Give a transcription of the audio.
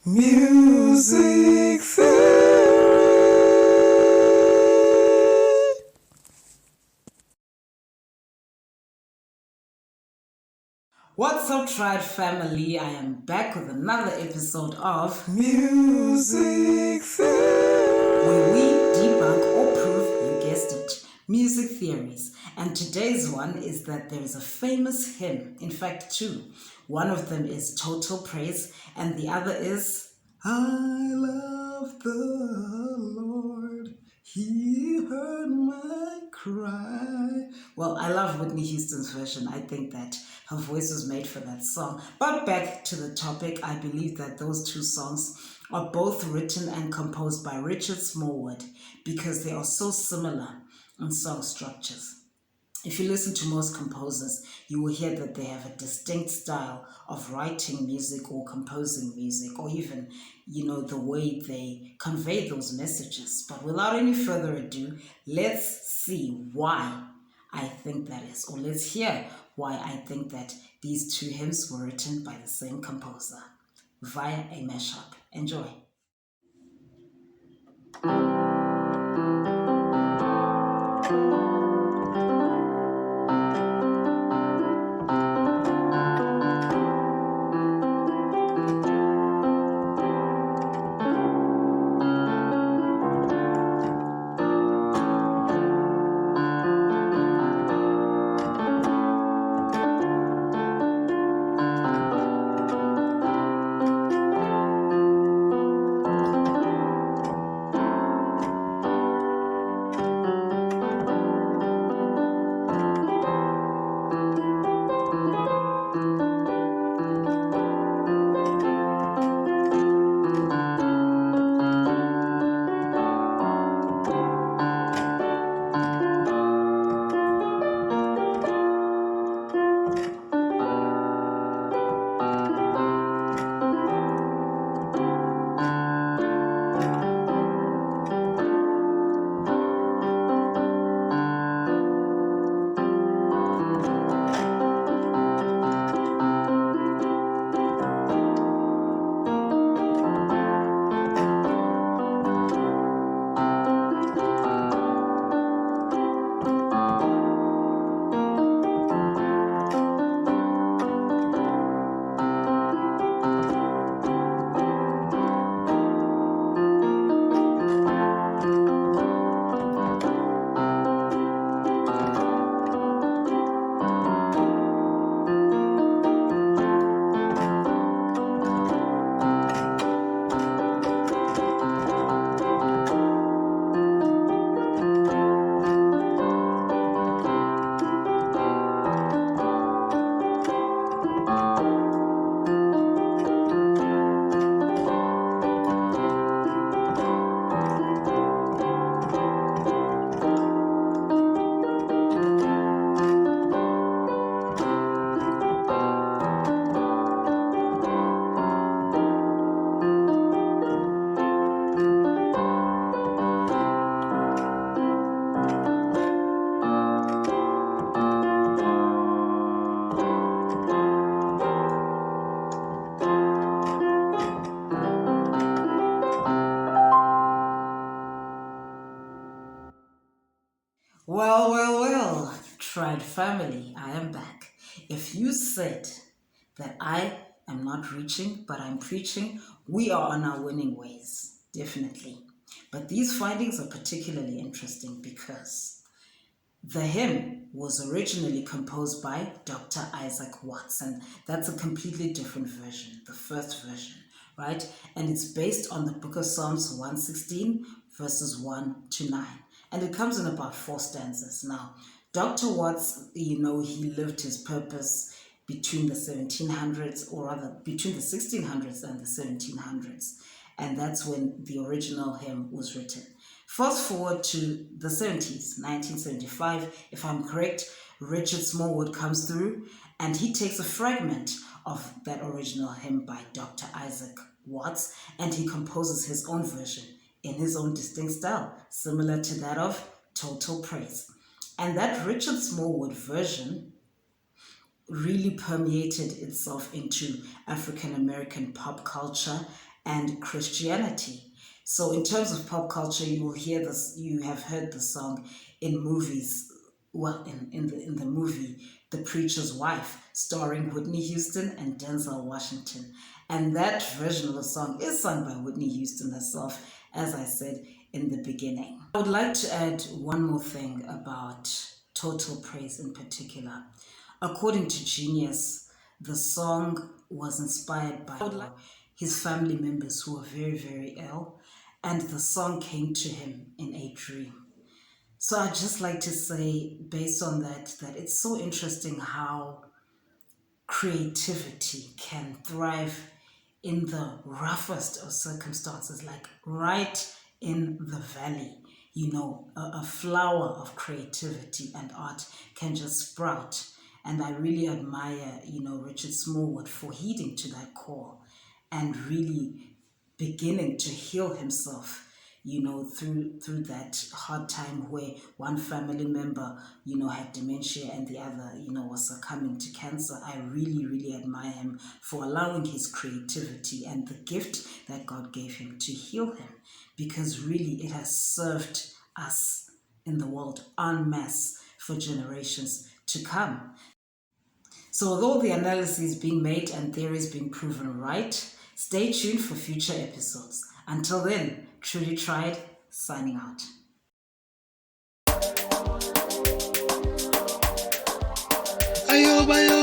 Music Theory. What's up, Tried family? I am back with another episode of Music Theory, where we debunk or prove, you guessed it, music theories. And today's one is that there is a famous hymn, in fact, two. One of them is Total Praise, and the other is I love the Lord. He heard my cry. Well, I love Whitney Houston's version. I think that her voice was made for that song. But back to the topic, I believe that those two songs are both written and composed by Richard Smallwood because they are so similar in song structures. If you listen to most composers, you will hear that they have a distinct style of writing music or composing music, or even, the way they convey those messages. But without any further ado, let's see why I think that is, or let's hear why I think that these two hymns were written by the same composer via a mashup. Enjoy. Well, Tried family, I am back. If you said that I am not reaching, but I'm preaching, we are on our winning ways, definitely. But these findings are particularly interesting because the hymn was originally composed by Dr. Isaac Watts, and that's a completely different version, the first version, right? And it's based on the book of Psalms 116, verses 1 to 9. And it comes in about 4 stanzas. Now, Dr. Watts, he lived his purpose between the 1700s, or rather between the 1600s and the 1700s. And that's when the original hymn was written. Fast forward to the 70s, 1975, if I'm correct, Richard Smallwood comes through and he takes a fragment of that original hymn by Dr. Isaac Watts and he composes his own version in his own distinct style, similar to that of Total Praise. And that Richard Smallwood version really permeated itself into African American pop culture and Christianity. So in terms of pop culture, you will hear this, you have heard the song in movies, well, in the movie The Preacher's Wife, starring Whitney Houston and Denzel Washington. And that version of the song is sung by Whitney Houston herself, as I said in the beginning. I would like to add one more thing about Total Praise in particular. According to Genius, the song was inspired by his family members who were very, very ill, and the song came to him in a dream. So I'd just like to say, based on that it's so interesting how creativity can thrive in the roughest of circumstances, like right in the valley. A flower of creativity and art can just sprout. And I really admire, Richard Smallwood for heeding to that call and really beginning to heal himself, through that hard time where one family member, had dementia and the other, was succumbing to cancer. I really, really admire him for allowing his creativity and the gift that God gave him to heal him, because really it has served us in the world en masse for generations to come. So although the analysis is being made and theories being proven right, stay tuned for future episodes. Until then, Truly Tried, signing out. Ayo, ayo.